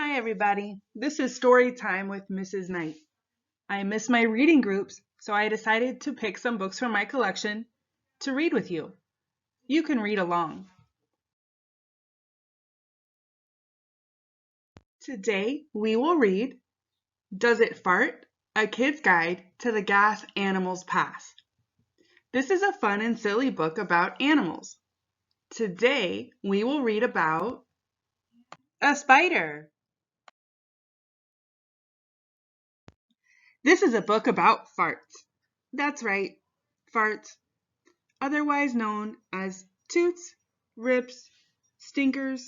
Hi, everybody. This is story time with Mrs. Knight. I miss my reading groups, so I decided to pick some books from my collection to read with you. You can read along. Today, we will read Does It Fart? A Kid's Guide to the Gas Animals Past. This is a fun and silly book about animals. Today, we will read about a spider. This is a book about farts. That's right, farts, otherwise known as toots, rips, stinkers,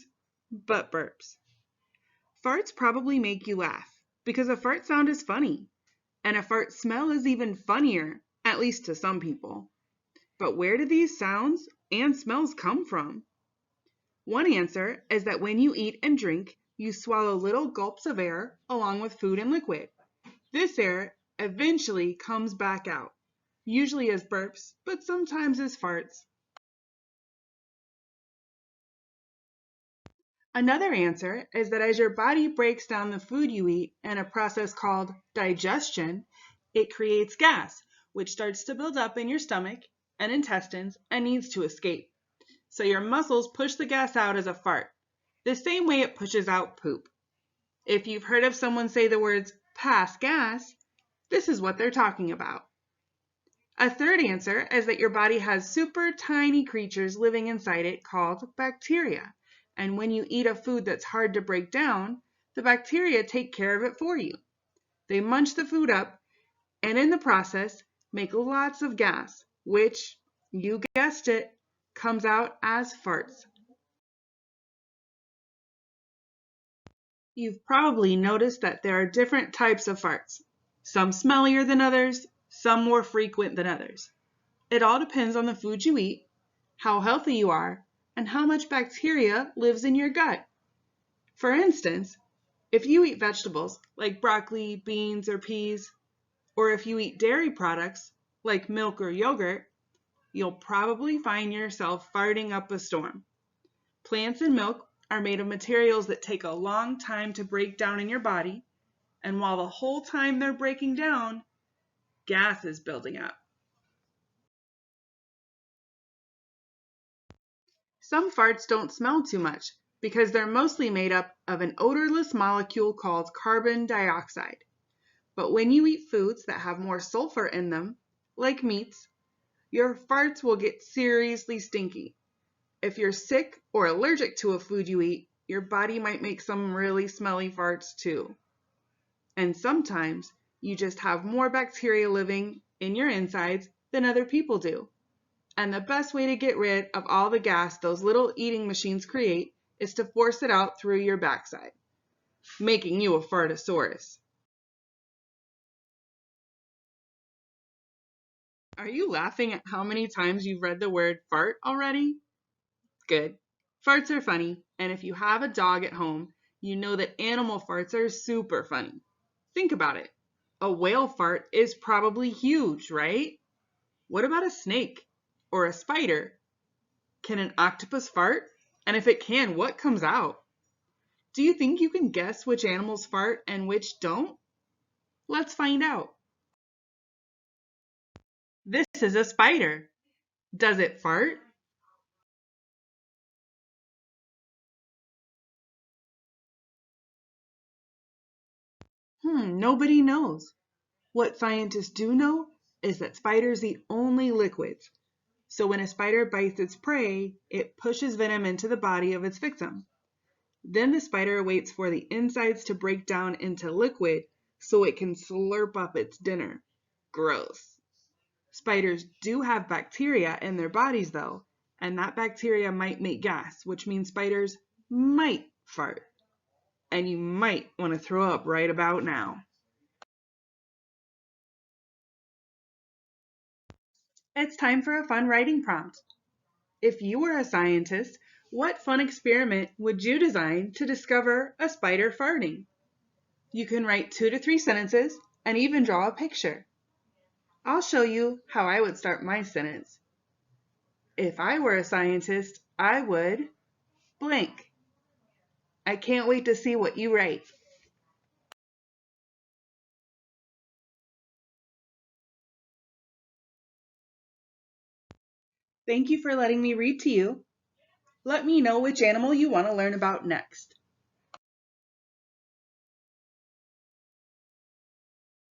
butt burps. Farts probably make you laugh because a fart sound is funny, and a fart smell is even funnier, at least to some people. But where do these sounds and smells come from? One answer is that when you eat and drink, you swallow little gulps of air along with food and liquid. This air eventually comes back out, usually as burps, but sometimes as farts. Another answer is that as your body breaks down the food you eat in a process called digestion, it creates gas, which starts to build up in your stomach and intestines and needs to escape. So your muscles push the gas out as a fart, the same way it pushes out poop. If you've heard of someone say the words pass gas, this is what they're talking about. A third answer is that your body has super tiny creatures living inside it called bacteria. And when you eat a food that's hard to break down, the bacteria take care of it for you. They munch the food up and in the process make lots of gas, which, you guessed it, comes out as farts. You've probably noticed that there are different types of farts, some smellier than others, some more frequent than others. It all depends on the food you eat, how healthy you are, and how much bacteria lives in your gut. For instance, if you eat vegetables like broccoli, beans, or peas, or if you eat dairy products like milk or yogurt, you'll probably find yourself farting up a storm. Plants and milk are made of materials that take a long time to break down in your body, and while the whole time they're breaking down, gas is building up. Some farts don't smell too much because they're mostly made up of an odorless molecule called carbon dioxide. But when you eat foods that have more sulfur in them, like meats, your farts will get seriously stinky. If you're sick or allergic to a food you eat, your body might make some really smelly farts too. And sometimes you just have more bacteria living in your insides than other people do. And the best way to get rid of all the gas those little eating machines create is to force it out through your backside, making you a fartosaurus. Are you laughing at how many times you've read the word fart already? Good. Farts are funny, and if you have a dog at home, you know that animal farts are super funny. Think about it. A whale fart is probably huge, right? What about a snake or a spider? Can an octopus fart? And if it can, what comes out? Do you think you can guess which animals fart and which don't? Let's find out. This is a spider. Does it fart? Nobody knows. What scientists do know is that spiders eat only liquids. So when a spider bites its prey, it pushes venom into the body of its victim. Then the spider waits for the insides to break down into liquid so it can slurp up its dinner. Gross. Spiders do have bacteria in their bodies though, and that bacteria might make gas, which means spiders might fart. And you might want to throw up right about now. It's time for a fun writing prompt. If you were a scientist, what fun experiment would you design to discover a spider farting? You can write 2 to 3 sentences and even draw a picture. I'll show you how I would start my sentence. If I were a scientist, I would blank. I can't wait to see what you write. Thank you for letting me read to you. Let me know which animal you want to learn about next.